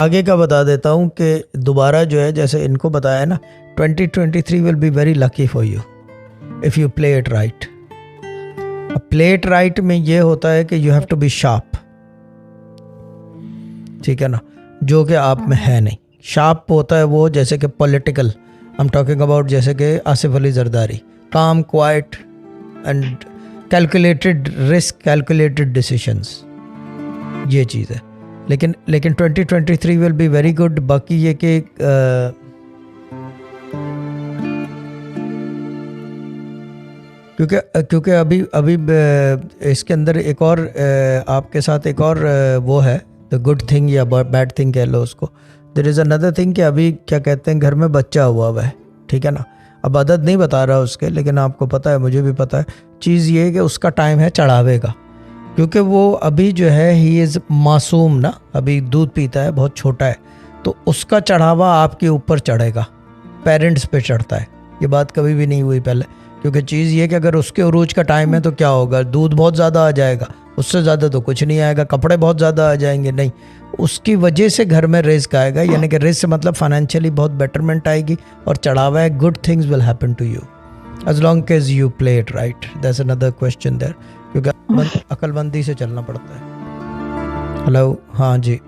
आगे का बता देता हूँ कि दोबारा जो है जैसे इनको बताया ना 2023 will be very lucky for you if you play it right. Play it right में ये होता है कि you have to be sharp, ठीक है ना, जो कि आप में है नहीं। शार्प होता है वो जैसे कि political, I am talking about जैसे कि आसिफ अली जरदारी, काम quiet and calculated risk, calculated decisions, ये चीज़ है। लेकिन 2023 विल बी वेरी गुड। बाकी ये कि क्योंकि अभी इसके अंदर एक और आपके साथ एक और वो है, द गुड थिंग या बैड थिंग कह लो उसको। देयर इज़ अनदर थिंग कि अभी क्या कहते हैं घर में बच्चा हुआ है, ठीक है ना। अब अदद नहीं बता रहा उसके, लेकिन आपको पता है, मुझे भी पता है। चीज़ ये है कि उसका टाइम है चढ़ावे का, क्योंकि वो अभी जो है ही इज़ मासूम ना, अभी दूध पीता है, बहुत छोटा है, तो उसका चढ़ावा आपके ऊपर चढ़ेगा, पेरेंट्स पे चढ़ता है। ये बात कभी भी नहीं हुई पहले, क्योंकि चीज़ ये कि अगर उसके उरूज का टाइम है तो क्या होगा, दूध बहुत ज़्यादा आ जाएगा, उससे ज़्यादा तो कुछ नहीं आएगा, कपड़े बहुत ज़्यादा आ जाएंगे, नहीं, उसकी वजह से घर में रिस्क आएगा। यानी कि रिस्क मतलब फाइनेंशियली बहुत बेटरमेंट आएगी और चढ़ावा है। Good things will happen to you as long as you play it right. That's another question there, क्योंकि अकलमंदी से चलना पड़ता है। हेलो, हाँ जी।